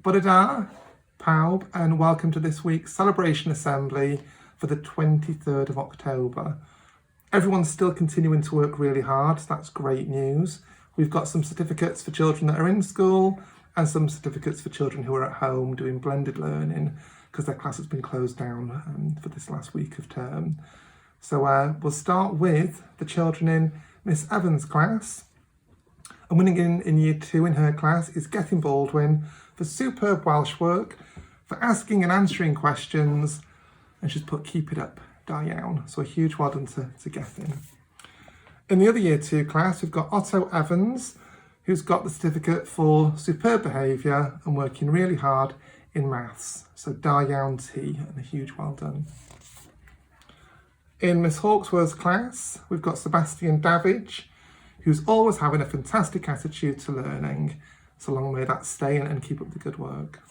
Bore da, pawb, and welcome to this week's celebration assembly for the 23rd of October. Everyone's still continuing to work really hard, so that's great news. We've got some certificates for children that are in school and some certificates for children who are at home doing blended learning because their class has been closed down for this last week of term. So we'll start with the children in Miss Evans' class. And winning in Year 2 in her class is Gethin Baldwin for superb Welsh work, for asking and answering questions, and she's put keep it up, Diane. So a huge well done to Gethin. In the other Year 2 class, we've got Otto Evans, who's got the certificate for superb behaviour and working really hard in maths. So Diane T, and a huge well done. In Miss Hawksworth's class, we've got Sebastian Davidge, who's always having a fantastic attitude to learning. So long may that stay and keep up the good work.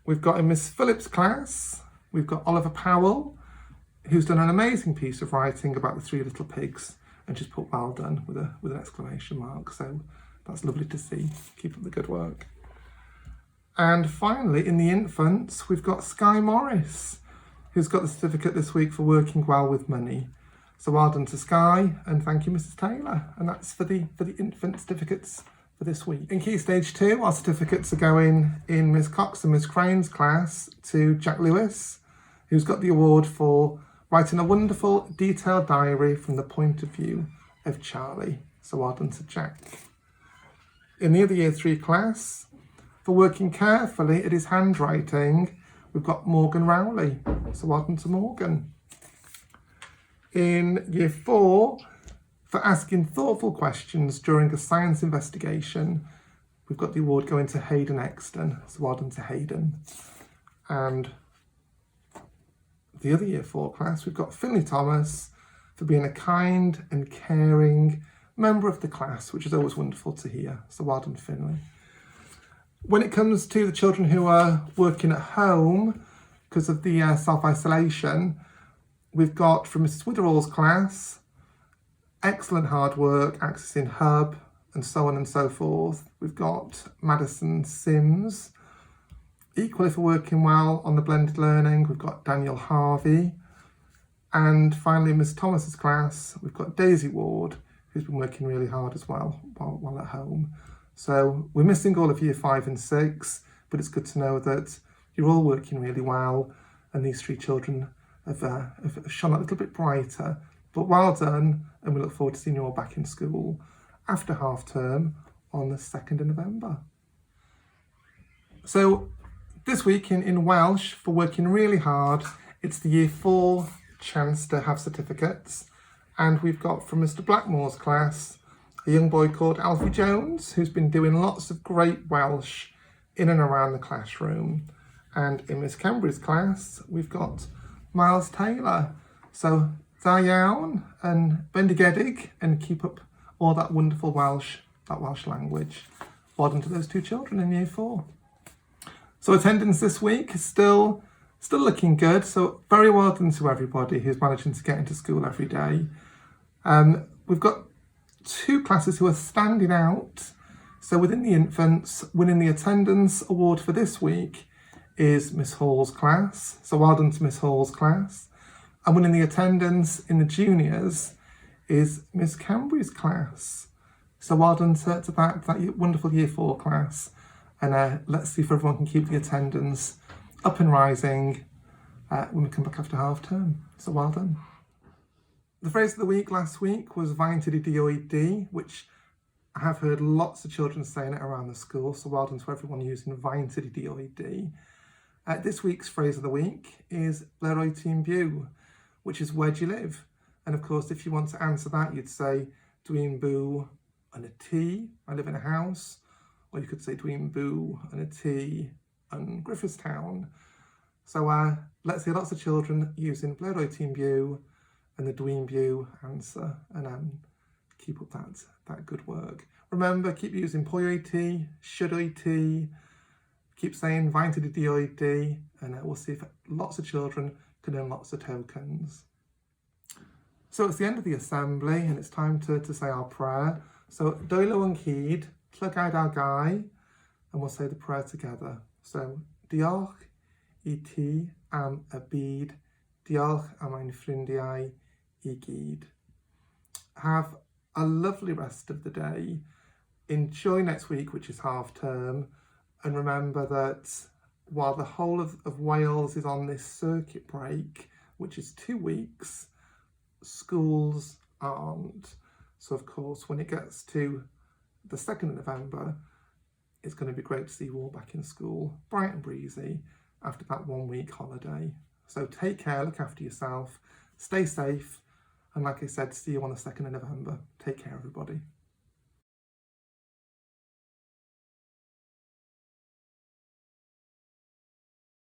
We've got in Miss Phillips' class, we've got Oliver Powell, who's done an amazing piece of writing about the three little pigs, and she's put well done with an exclamation mark. So that's lovely to see. Keep up the good work. And finally, in the infants, we've got Skye Morris, who's got the certificate this week for working well with money. So well done to Skye, and thank you, Mrs. Taylor. And that's for the infant certificates for this week. In Key Stage 2, our certificates are going in Miss Cox and Miss Crane's class to Jack Lewis, who's got the award for writing a wonderful, detailed diary from the point of view of Charlie. So well done to Jack. In the other Year 3 class, for working carefully at his handwriting, we've got Morgan Rowley. So well done to Morgan. In Year 4, for asking thoughtful questions during a science investigation, we've got the award going to Hayden Exton. So well done to Hayden. And the other Year 4 class, we've got Finley Thomas for being a kind and caring member of the class, which is always wonderful to hear. So well done, Finley. When it comes to the children who are working at home because of the self-isolation, we've got from Mrs. Witherall's class, excellent hard work, accessing Hub, and so on and so forth. We've got Madison Sims, equally for working well on the blended learning. We've got Daniel Harvey. And finally, Miss Thomas's class, we've got Daisy Ward, who's been working really hard as well while at home. So we're missing all of Year 5 and 6, but it's good to know that you're all working really well, and these three children have shone a little bit brighter. But well done, and we look forward to seeing you all back in school after half term on the 2nd of November. So this week in Welsh, for working really hard, it's the Year 4 chance to have certificates. And we've got from Mr. Blackmore's class, a young boy called Alfie Jones, who's been doing lots of great Welsh in and around the classroom. And in Miss Cambry's class, we've got Miles Taylor. So Diane and bendigedig, and keep up all that wonderful Welsh language. Well done to those two children in Year 4. So attendance this week is still looking good. So very well done to everybody who's managing to get into school every day. We've got two classes who are standing out. So within the infants, winning the attendance award for this week is Miss Hall's class. So well done to Miss Hall's class. And winning the attendance in the juniors is Miss Cambry's class. So well done to that wonderful Year 4 class. And let's see if everyone can keep the attendance up and rising when we come back after half term. So well done. The phrase of the week last week was Vainted Dioid, which I have heard lots of children saying it around the school. So well done to everyone using Vainted Dioid. This week's phrase of the week is Ble roi ti'n byw, which is where do you live? And of course, if you want to answer that, you'd say dwi'n byw yn y tŷ, I live in a house. Or you could say dwi'n byw yn y tŷ yn Griffithstown. So let's hear lots of children using Ble roi ti'n byw and the dwi'n byw answer, and keep up that good work. Remember, keep using pwy wyt ti, should wyt ti, keep saying faint ydy di oed di, and we'll see if lots of children can earn lots of tokens. So it's the end of the assembly, and it's time to say our prayer. So dwylo yn cyd, llygad our gai, and we'll say the prayer together. So, diolch I ti am y byd, diolch am ein ffrindiau I gyd. Have a lovely rest of the day. Enjoy next week, which is half term, and remember that while the whole of Wales is on this circuit break, which is 2 weeks, schools aren't. So of course, when it gets to the 2nd of November, it's going to be great to see you all back in school, bright and breezy, after that 1 week holiday. So take care, look after yourself, stay safe, and like I said, see you on the 2nd of November. Take care, everybody.